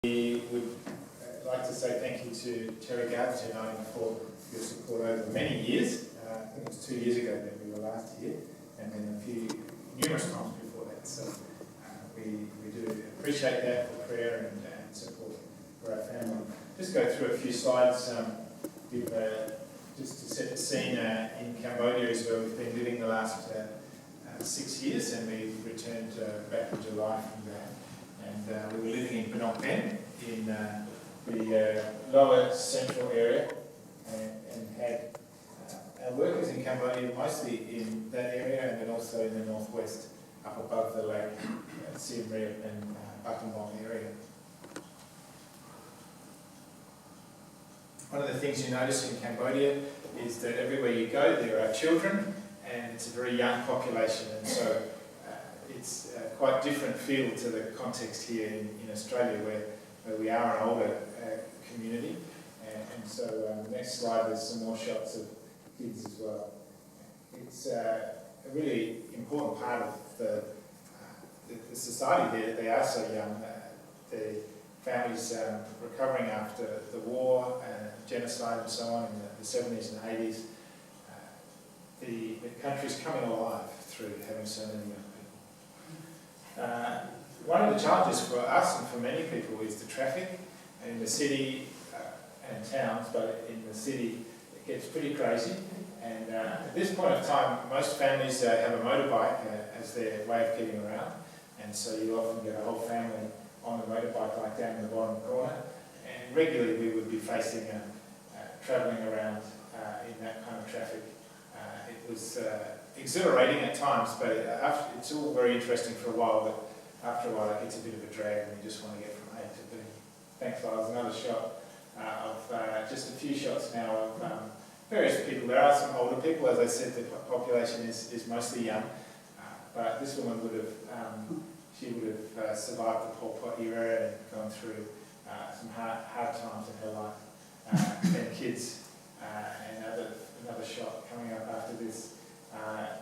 We would like to say thank you to Terry Garth Uniting for your support over many years. I think it was 2 years ago that we were last here, and then numerous times before that. So we do appreciate that for prayer and support for our family. Just go through a few slides just to set the scene. In Cambodia is where we've been living the last 6 years, and we returned back in July from there. And we were living in Phnom Penh in the lower central area, and had our workers in Cambodia mostly in that area, and then also in the northwest up above the lake, Siem Reap and Battambang area. One of the things you notice in Cambodia is that everywhere you go there are children, and it's a very young population, and so it's quite different feel to the context here in Australia, where we are an older community. And so next slide, there's some more shots of kids as well. It's a really important part of the society there. They are so young. The families recovering after the war, genocide and so on in the 70s and 80s. The country's coming alive through having so many young people. One of the challenges for us and for many people is the traffic in the city and towns, but in the city it gets pretty crazy. And at this point of time, most families have a motorbike as their way of getting around, and so you often get a whole family on the motorbike like down in the bottom corner. And regularly we would be facing travelling around in that kind of traffic. It was exhilarating at times, but it's all very interesting for a while, but after a while it gets a bit of a drag and you just want to get from A to B. Thanks, Lars. Another shot of just a few shots now of various people. There are some older people. As I said, the population is mostly young, but this woman would have survived the Pol Pot era and gone through some hard times in her life. Then kids, and another shot coming up after this.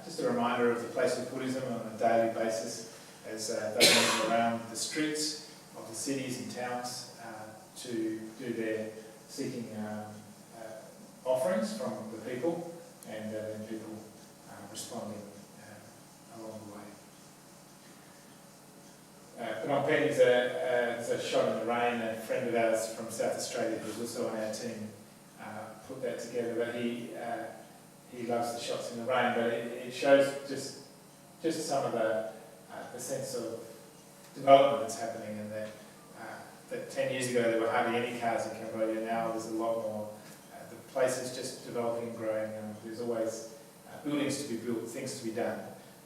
Just a reminder of the place of Buddhism on a daily basis as they move around the streets of the cities and towns to do their seeking offerings from the people, and then people responding along the way. Phnom Penh is a shot in the rain. A friend of ours from South Australia, who's also on our team, put that together, but he loves the shots in the rain, but it shows just some of the sense of development that's happening, and that 10 years ago there were hardly any cars in Cambodia. Now there's a lot more. The place is just developing and growing, and there's always buildings to be built, things to be done.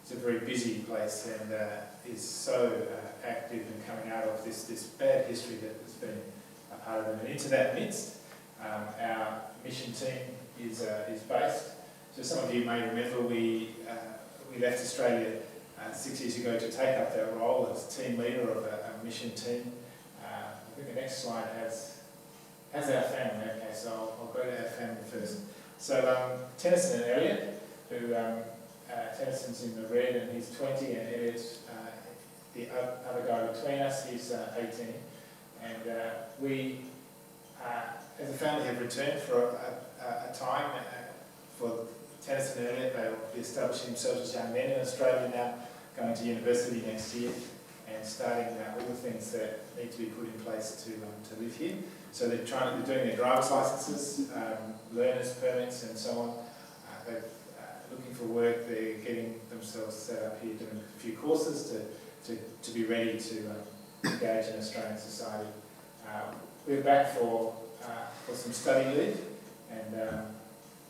It's a very busy place, and is so active and coming out of this bad history that has been a part of them. And into that midst, our mission team is based. So some of you may remember we left Australia 6 years ago to take up that role as team leader of a mission team. I think the next slide has our family. Okay, so I'll go to our family first. So Tennyson and Elliot, who Tennyson's in the red and he's 20, and Elliot's the other guy between us, he's 18. And we, as a family, have returned for a time. For Tennyson and Elliot, they will be establishing themselves as young men in Australia now, going to university next year, and starting all the things that need to be put in place to live here. So they're doing their driver's licenses, learners permits, and so on. They're looking for work. They're getting themselves set up here, doing a few courses to be ready to engage in Australian society. We're back for some study leave, and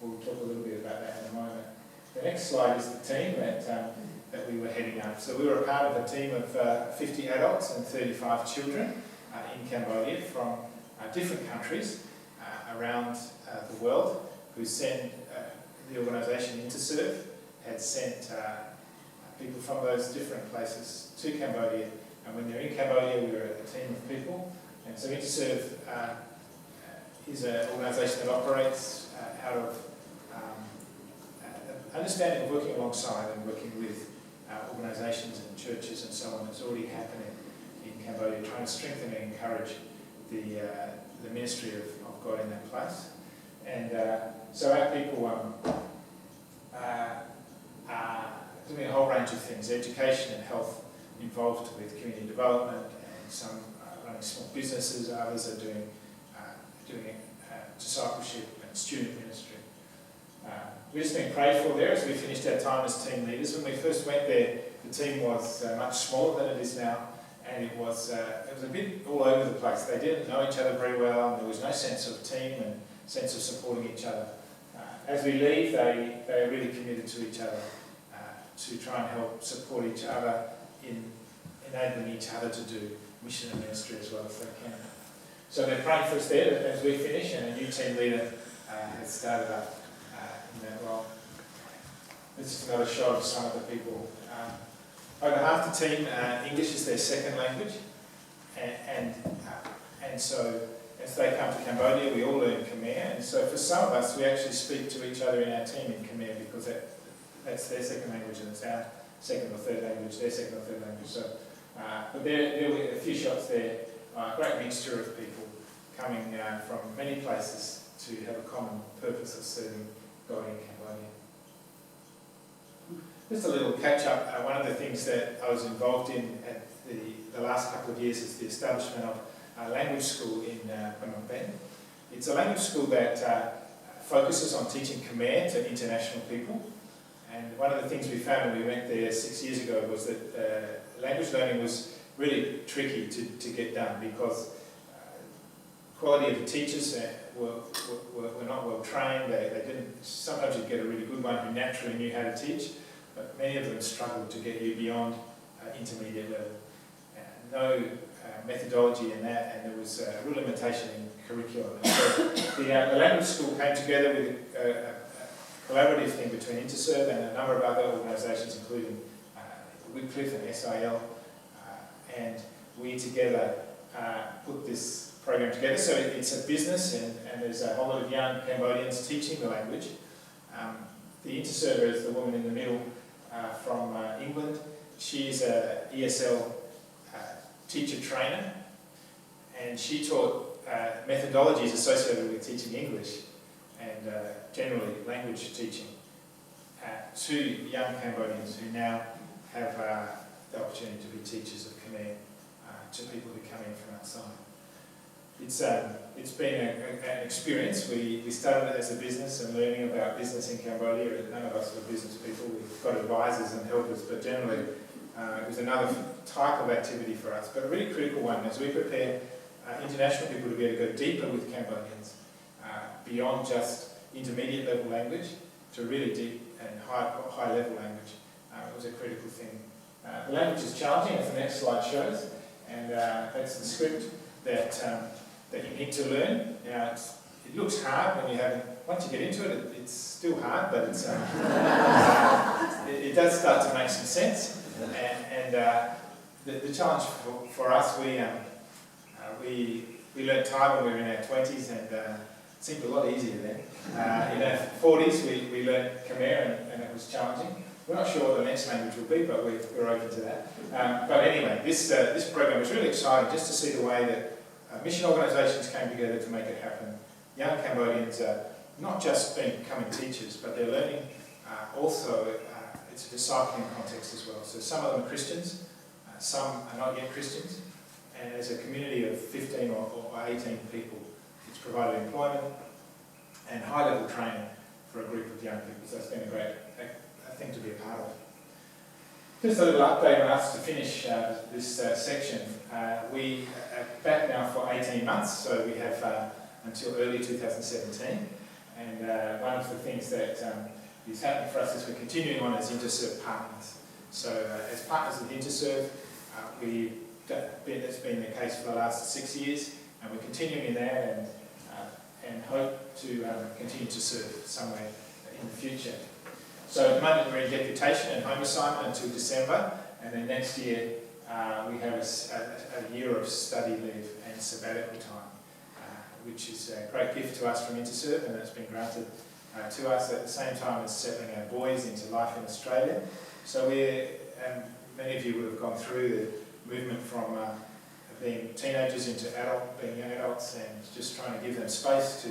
we'll talk a little bit about that in a moment. The next slide is the team that we were heading up. So we were a part of a team of 50 adults and 35 children in Cambodia from different countries around the world, who sent the organisation Interserve had sent people from those different places to Cambodia. And when they're in Cambodia, we were a team of people. And so Interserve is an organisation that operates out of understanding of working alongside and working with organisations and churches and so on that's already happening in Cambodia, trying to strengthen and encourage the ministry of God in that place. And so our people are doing a whole range of things, education and health involved with community development, and some are running small businesses, others are doing discipleship and student ministry. We've just been prayed for there as we finished our time as team leaders. When we first went there, the team was much smaller than it is now, and it was a bit all over the place. They didn't know each other very well, and there was no sense of team and sense of supporting each other. As we leave, they are really committed to each other, to try and help support each other in enabling each other to do mission and ministry as well as they can. So they're praying for us there as we finish, and a new team leader has started up in that role. This is another shot of some of the people. Over half the team, English is their second language, and so as they come to Cambodia, we all learn Khmer, and so for some of us, we actually speak to each other in our team in Khmer because that's their second language, and it's our second or third language, their second or third language. So, but there were a few shots there, a great mixture of people coming from many places to have a common purpose of serving God in Cambodia. Just a little catch-up. One of the things that I was involved in at the last couple of years is the establishment of a language school in Phnom Penh. It's a language school that focuses on teaching Khmer to international people. And one of the things we found when we went there 6 years ago was that language learning was really tricky to get done because quality of the teachers were not well trained. They didn't. Sometimes you'd get a really good one who naturally knew how to teach, but many of them struggled to get you beyond intermediate level. No methodology in that, and there was a real limitation in curriculum. And so the language school came together with a collaborative thing between Interserve and a number of other organisations, including Wycliffe and SIL, and we together put this program together. So it's a business, and there's a whole lot of young Cambodians teaching the language. The Interserver is the woman in the middle from England. She's an ESL teacher trainer, and she taught methodologies associated with teaching English and generally language teaching to young Cambodians who now have the opportunity to be teachers of Khmer to people who come in from outside. It's been an experience. We started as a business and learning about business in Cambodia. None of us were business people. We've got advisors and helpers, but generally it was another type of activity for us, but a really critical one as we prepare international people to be able to go deeper with Cambodians, beyond just intermediate level language to really deep and high level language. It was a critical thing. The language is challenging, as the next slide shows, and that's the script that you need to learn. Now, it looks hard when you haven't. Once you get into it, it's still hard, but it's it does start to make some sense. And the challenge for us, we learned Thai when we were in our 20s, and it seemed a lot easier then. In our 40s, we learned Khmer, and it was challenging. We're not sure what the next language will be, but we're open to that. But anyway, this program was really exciting just to see the way that mission organisations came together to make it happen. Young Cambodians are not just becoming teachers, but they're learning also. It's a discipling context as well. So some of them are Christians, some are not yet Christians, and as a community of 15 or 18 people, it's provided employment and high-level training for a group of young people. So it's been a great thing to be a part of. Just a little update on us to finish this section. We are back now for 18 months, so we have until early 2017. And one of the things that is happening for us is we're continuing on as Interserve partners. So as partners with Interserve, that's been the case for the last 6 years, and we're continuing in that and hope to continue to serve somewhere in the future. So at the moment we're in deputation and home assignment until December, and then next year we have a year of study leave and sabbatical time, which is a great gift to us from Interserve, and it's been granted to us at the same time as settling our boys into life in Australia. So many of you would have gone through the movement from a being teenagers into being young adults, and just trying to give them space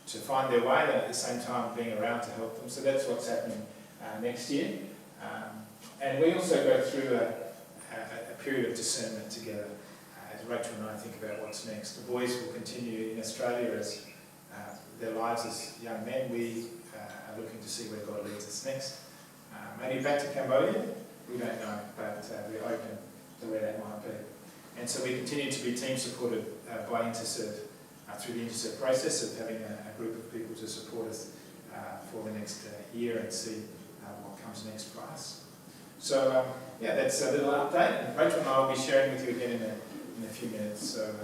to find their way, and at the same time being around to help them. So that's what's happening next year. And we also go through a period of discernment together as Rachael and I think about what's next. The boys will continue in Australia as their lives as young men. We are looking to see where God leads us next. Maybe back to Cambodia, we don't know, but we're open to where that might be. And so we continue to be team supported by Interserve through the Interserve process of having a group of people to support us for the next year and see what comes next for us. So yeah, that's a little update, and Rachael and I will be sharing with you again in a few minutes, so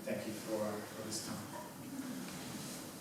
thank you for this time.